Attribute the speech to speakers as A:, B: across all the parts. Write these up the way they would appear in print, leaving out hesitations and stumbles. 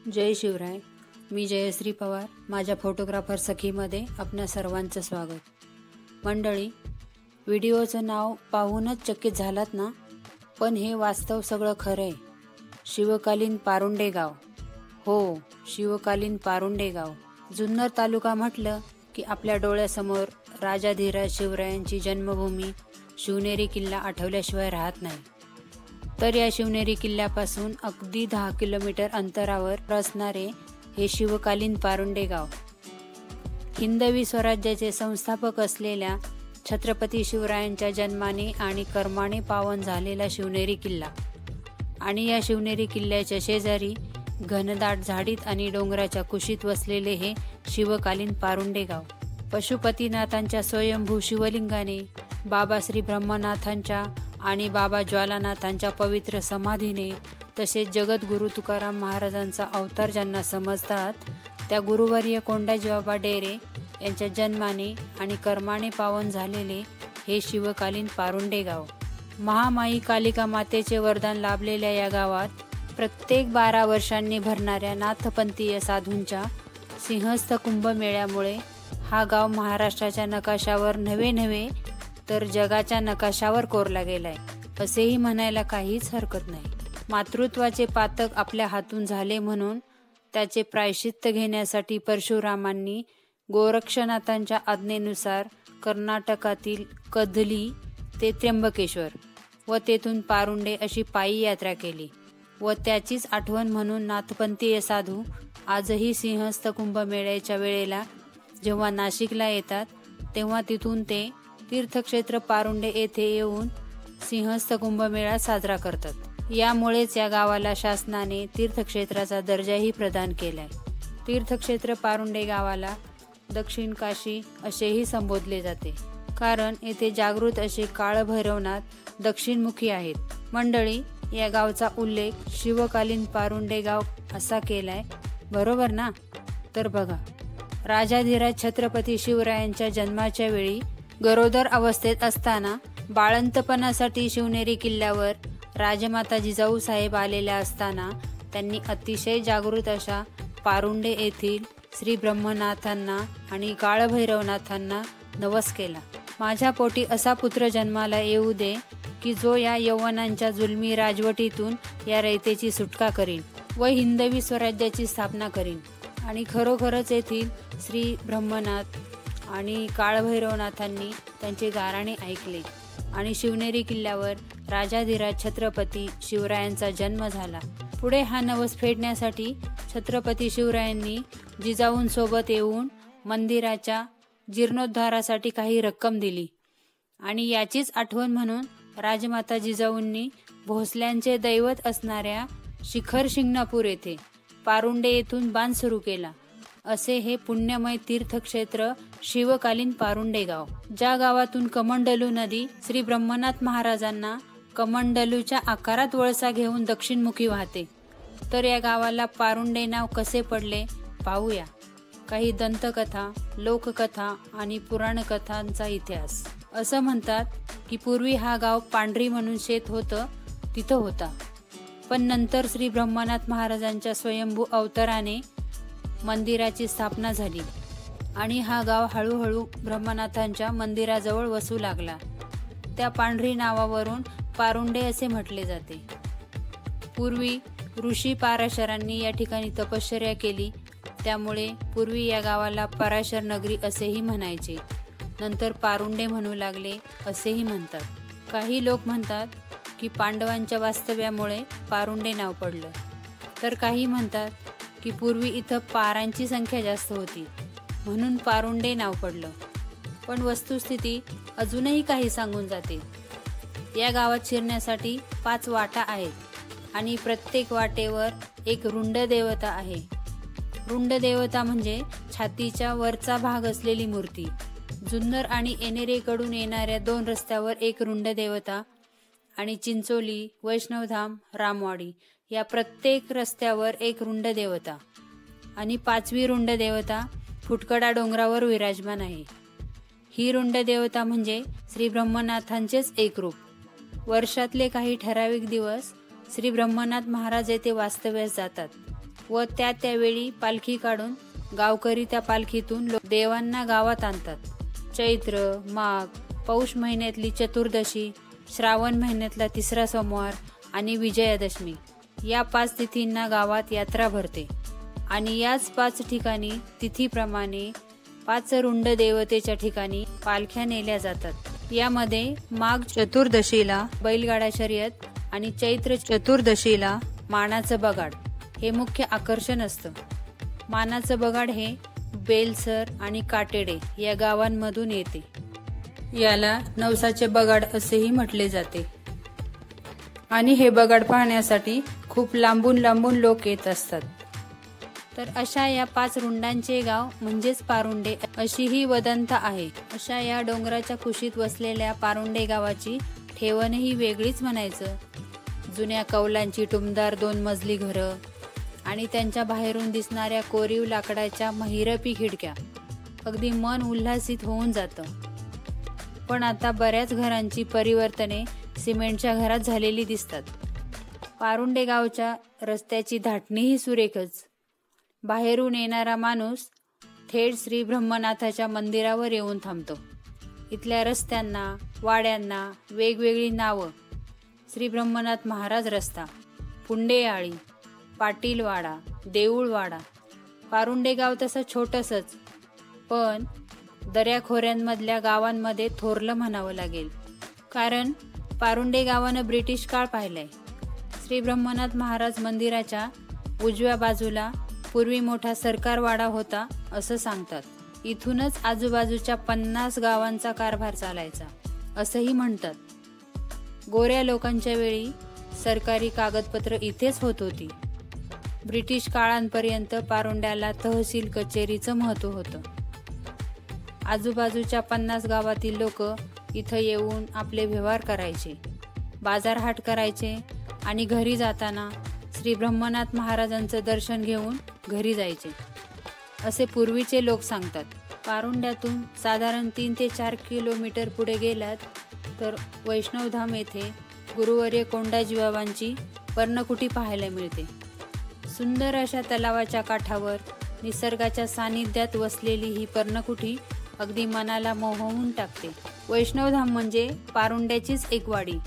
A: जय शिवराय. मी जयश्री पवार. माझ्या फोटोग्राफर सखीमध्ये आपणा सर्वांचं स्वागत. मंडळी, व्हिडिओचं नाव पाहूनच चकित झालात ना, पण हे वास्तव सगळं खरं आहे. शिवकालीन पारुंडे गाव. हो, शिवकालीन पारुंडे गाव. जुन्नर तालुका म्हटलं की आपल्या डोळ्यासमोर राजाधिराज शिवरायांची जन्मभूमी शिवनेरी किल्ला आठवल्याशिवाय राहत नाही. तर या शिवनेरी किल्ल्यापासून अगदी 10 किलोमीटर अंतरावर असणारे हे शिवकालीन पारुंडे गाव, हिंदवी स्वराज्याचे संस्थापक असलेल्या छत्रपती शिवरायांच्या जन्माने आणि कर्माने पावन झालेला शिवनेरी किल्ला. आणि या शिवनेरी किल्ल्याच्या शेजारी घनदाट झाडीत आणि डोंगराच्या कुशीत वसलेले हे शिवकालीन पारुंडे गाव. पशुपतीनाथांच्या स्वयंभू शिवलिंगाने, बाबा श्री ब्रह्मनाथांच्या आणि बाबा ज्वालानाथांच्या पवित्र समाधीने, तसेच जगद्गुरु तुकाराम महाराजांचा अवतार ज्यांना समजतात, त्या गुरुवर्य कोंडाजी बाबा डेरे यांच्या जन्माने आणि कर्माने पावन झालेले हे शिवकालीन पारुंडे गाव. महामाई कालिका मातेचे वरदान लाभलेल्या या गावात प्रत्येक 12 वर्षांनी भरणाऱ्या नाथपंथीय साधूंच्या सिंहस्थ कुंभमेळ्यामुळे हा गाव महाराष्ट्राच्या नकाशावर नव्हे तर जगाच्या नकाशावर कोरला गेलाय असेही म्हणायला काहीच हरकत नाही. मातृत्वाचे पातक आपल्या हातून झाले म्हणून त्याचे प्रायश्चित्त घेण्यासाठी परशुरामांनी गोरक्षनाथांच्या आज्ञेनुसार कर्नाटकातील कधली ते त्र्यंबकेश्वर व तेथून पारुंडे अशी पायी यात्रा केली व त्याचीच आठवण म्हणून नाथपंथीय साधू आजही सिंहस्थ कुंभमेळ्याच्या वेळेला जेव्हा नाशिकला येतात तेव्हा तिथून ते तीर्थक्षेत्र पारुंडे येथे येऊन सिंहस्थ कुंभमेळा साजरा करतात. यामुळेच या गावाला शासनाने तीर्थक्षेत्राचा दर्जाही प्रदान केलाय. तीर्थक्षेत्र पारुंडे गावाला दक्षिण काशी असेही संबोधले जाते, कारण येथे जागृत असे काळभैरवनाथ दक्षिणमुखी आहेत. मंडळी, या गावचा उल्लेख शिवकालीन पारुंडे गाव असा केलाय, बरोबर ना? तर बघा, राजाधिराज छत्रपती शिवरायांच्या जन्माच्या वेळी गरोदर अवस्थेत असताना बाळंतपणासाठी शिवनेरी किल्ल्यावर राजमाता जिजाऊ साहेब आलेल्या असताना त्यांनी अतिशय जागृत अशा पारुंडे येथील श्री ब्रह्मनाथांना आणि काळभैरवनाथांना नवस केला. माझ्या पोटी असा पुत्र जन्माला येऊ दे की जो या यवनांच्या जुलमी राजवटीतून या रयतेची सुटका करीन व हिंदवी स्वराज्याची स्थापना करीन. आणि खरोखरच येथील श्री ब्रह्मनाथ आणि काळभैरवनाथांनी त्यांचे गाराणे ऐकले आणि शिवनेरी किल्ल्यावर राजाधिराज छत्रपती शिवरायांचा जन्म झाला. पुढे हा नवस फेडण्यासाठी छत्रपती शिवरायांनी जिजाऊंसोबत येऊन मंदिराच्या जीर्णोद्धारासाठी काही रक्कम दिली आणि याचीच आठवण म्हणून राजमाता जिजाऊंनी भोसल्यांचे दैवत असणाऱ्या शिखर शिंगणापूर येथे पारुंडे येथून बांध सुरू केला. असे हे पुण्यमय तीर्थक्षेत्र शिवकालीन पारुंडे गाव, ज्या गावातून कमंडलू नदी श्री ब्रह्मनाथ महाराजांना कमंडलूच्या आकारात वळसा घेऊन दक्षिणमुखी वाहते. तर या गावाला पारुंडे नाव कसे पडले पाहूया. काही दंतकथा, लोककथा आणि पुराणकथांचा इतिहास. असं म्हणतात की पूर्वी हा गाव पांढरी म्हणून शेत होतं तिथं होता, पण नंतर श्री ब्रह्मनाथ महाराजांच्या स्वयंभू अवताराने मंदिराची स्थापना झाली आणि हा गाव हळूहळू ब्रह्मनाथांच्या मंदिराजवळ वसू लागला. त्या पांढरी नावावरून पारुंडे असे म्हटले जाते. पूर्वी ऋषी पाराशरांनी या ठिकाणी तपश्चर्या केली, त्यामुळे पूर्वी या गावाला पराशर नगरी असेही म्हणायचे. नंतर पारुंडे म्हणू लागले असेही म्हणतात. काही लोक म्हणतात की पांडवांच्या वास्तव्यामुळे पारुंडे नाव पडलं, तर काही म्हणतात की पूर्वी इथं पारांची संख्या जास्त होती म्हणून पारुंडे नाव पडलं. पण वस्तुस्थिती अजूनही काही सांगून जाते. या गावात शिरण्यासाठी 5 वाटा आहेत आणि प्रत्येक वाटेवर एक रुंड देवता आहे. रुंड देवता म्हणजे छातीच्या वरचा भाग असलेली मूर्ती. जुन्नर आणि येणेरेकडून येणाऱ्या 2 रस्त्यावर एक रुंड देवता आणि चिंचोली, वैष्णवधाम, रामवाडी या प्रत्येक रस्त्यावर एक रुंड देवता आणि 5वी रुंड देवता फुटकडा डोंगरावर विराजमान आहे. ही रुंड देवता म्हणजे श्री ब्रह्मनाथांचेच एक रूप. वर्षातले काही ठराविक दिवस श्री ब्रह्मनाथ महाराज येथे वास्तव्यास जातात व त्यावेळी पालखी काढून गावकरी त्या पालखीतून देवांना गावात आणतात. चैत्र, माघ, पौष महिन्यातली चतुर्दशी, श्रावण महिन्यातला तिसरा सोमवार आणि विजयादशमी या 5 तिथींना गावात यात्रा भरते आणि याच 5 ठिकाणी तिथीप्रमाणे 5 रुंड देवतेच्या ठिकाणी पालख्या नेल्या जातात. यामध्ये माघ चतुर्दशीला बैलगाडा शर्यत आणि चैत्र चतुर्दशीला मानाचं बगाड हे मुख्य आकर्षण असतं. मानाचं बगाड हे बेलसर आणि काटेडे या गावांमधून येते. याला नवसाचे बगाड असेही म्हटले जाते आणि हे बगाड पाहण्यासाठी खूप लांबून लांबून लोक येत असतात. तर अशा या 5 रुंडांचे गाव म्हणजेच पारुंडे अशी ही वदंत आहे. अशा या डोंगराच्या कुशीत वसलेल्या पारुंडे गावाची ठेवणही वेगळीच म्हणायचं. जुन्या कौलांची टुमदार 2 मजली घरं आणि त्यांच्या बाहेरून दिसणाऱ्या कोरीव लाकडाच्या महिरपी खिडक्या अगदी मन उल्हासित होऊन जातं. पण आता बऱ्याच घरांची परिवर्तने सिमेंटच्या घरात झालेली दिसतात. पारुंडे गावच्या रस्त्याची धाटणीही सुरेखच. बाहेरून येणारा माणूस थेट श्री ब्रह्मनाथाच्या मंदिरावर येऊन थांबतो. इथल्या रस्त्यांना वाड्यांना वेगवेगळी नावं. श्री ब्रह्मनाथ महाराज रस्ता, पुंडेआळी, पाटीलवाडा, देऊळवाडा. पारुंडे गाव तसं छोटंसंच पण दऱ्याखोऱ्यांमधल्या गावांमध्ये थोरलं म्हणावं लागेल. कारण पारुंडे गावानं ब्रिटिश काळ पाहिलाय. श्री ब्रह्मनाथ महाराज मंदिराच्या उजव्या बाजूला पूर्वी मोठा सरकारवाडा होता असं सांगतात. इथूनच आजूबाजूच्या 50 गावांचा कारभार चालायचा असंही म्हणतात. गोऱ्या लोकांच्या वेळी सरकारी कागदपत्र इथेच होत होती. ब्रिटिश काळांपर्यंत पारुंड्याला तहसील कचेरीचं महत्त्व होतं. आजूबाजूच्या 50 गावातील लोक इथं येऊन आपले व्यवहार करायचे, बाजारहाट करायचे आणि घरी जाताना श्री ब्रह्मनाथ महाराजांचं दर्शन घेऊन घरी जायचे असे पूर्वीचे लोक सांगतात. पारुंड्यातून साधारण 3 ते 4 किलोमीटर पुढे गेलात तर वैष्णवधाम येथे गुरुवर्य कोंडाजीबाबांची पर्णकुटी पाहायला मिळते. सुंदर अशा तलावाच्या काठावर निसर्गाच्या सानिध्यात वसलेली ही पर्णकुटी अगदी मनाला मोहवून टाकते. वैष्णवधाम म्हणजे पारुंड्याचीच एक वाडी,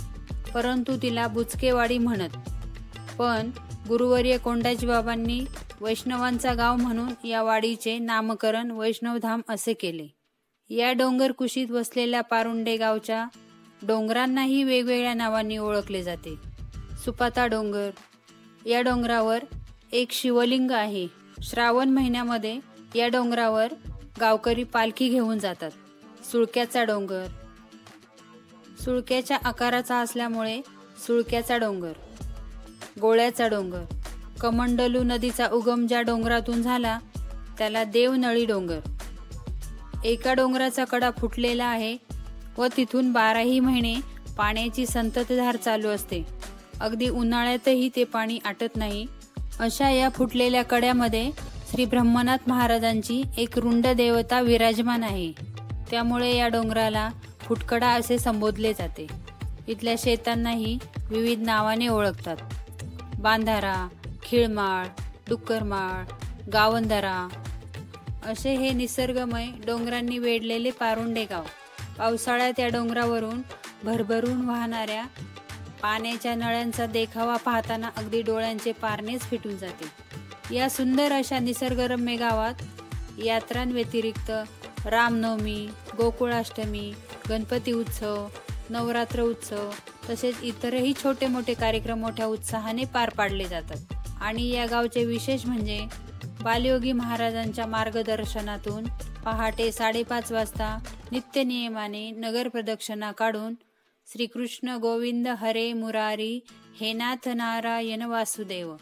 A: परंतु तिला बुचकेवाडी म्हणत. पण गुरुवर्य कोंडाजीबाबांनी वैष्णवांचा गाव म्हणून या वाडीचे नामकरण वैष्णवधाम असे केले. या डोंगर कुशीत वसलेल्या पारुंडे गावच्या डोंगरांनाही वेगवेगळ्या नावांनी ओळखले जाते. सुपाता डोंगर, या डोंगरावर एक शिवलिंग आहे. श्रावण महिन्यामध्ये या डोंगरावर गावकरी पालखी घेऊन जातात. सुळक्याचा डोंगर, सुळक्याच्या आकाराचा असल्यामुळे सुळक्याचा डोंगर. गोळ्याचा डोंगर, कमंडलू नदीचा उगम ज्या डोंगरातून झाला त्याला देवनळी डोंगर. एका डोंगराचा कडा फुटलेला आहे व तिथून 12ही महिने पाण्याची संततधार चालू असते. अगदी उन्हाळ्यातही ते पाणी आटत नाही. अशा या फुटलेल्या कड्यामध्ये श्री ब्रह्मनाथ महाराजांची एक रुंड देवता विराजमान आहे. त्यामुळे या डोंगराला फुटकडा असे संबोधले जाते. इथल्या शेतांनाही विविध नावाने ओळखतात. बांधारा, खिळमाळ, डुक्करमाळ, गावंदरा असे हे निसर्गमय डोंगरांनी वेढलेले पारुंडे गाव. पावसाळ्यात या डोंगरावरून भरभरून वाहणाऱ्या पाण्याच्या नळ्यांचा देखावा पाहताना अगदी डोळ्यांचे पारणेच फिटून जाते. या सुंदर अशा निसर्गरम्य गावात यात्रांव्यतिरिक्त रामनवमी, गोकुळाष्टमी, गणपती उत्सव, नवरात्र उत्सव तसेच इतरही छोटे मोठे कार्यक्रम मोठ्या उत्साहाने पार पाडले जातात. आणि या गावचे विशेष म्हणजे बालयोगी महाराजांच्या मार्गदर्शनातून पहाटे 5:30 वाजता नित्यनियमाने नगर प्रदक्षिणा काढून श्रीकृष्ण गोविंद हरे मुरारी हे नाथ नारायण वासुदेव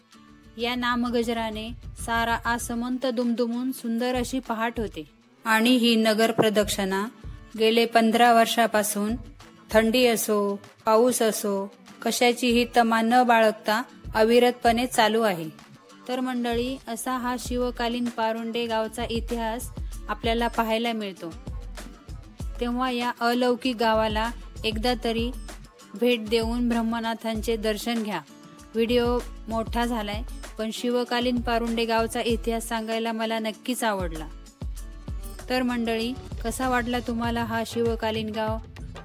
A: या नामगजराने सारा आसमंत दुमदुमून सुंदर अशी पहाट होते. आणि ही नगर प्रदक्षिणा गेले 15 वर्षापासून थंडी असो पाऊस असो कशाचीही तमा न बाळगता अविरतपणे चालू आहे. तर मंडळी, असा हा शिवकालीन पारुंडे गावचा इतिहास आपल्याला पाहायला मिळतो. तेव्हा या अलौकिक गावाला एकदा तरी भेट देऊन ब्रह्मनाथांचे दर्शन घ्या. व्हिडिओ मोठा झालाय पण शिवकालीन पारुंडे गावचा इतिहास सांगायला मला नक्कीच आवडला। तर मंडळी, कसा वाटला तुम्हाला हा शिवकालीन गाव?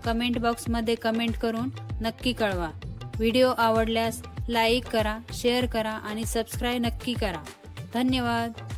A: कमेंट बॉक्समध्ये कमेंट करून नक्की कळवा। व्हिडिओ आवडल्यास लाईक करा, शेअर करा आणि सबस्क्राईब नक्की करा। धन्यवाद।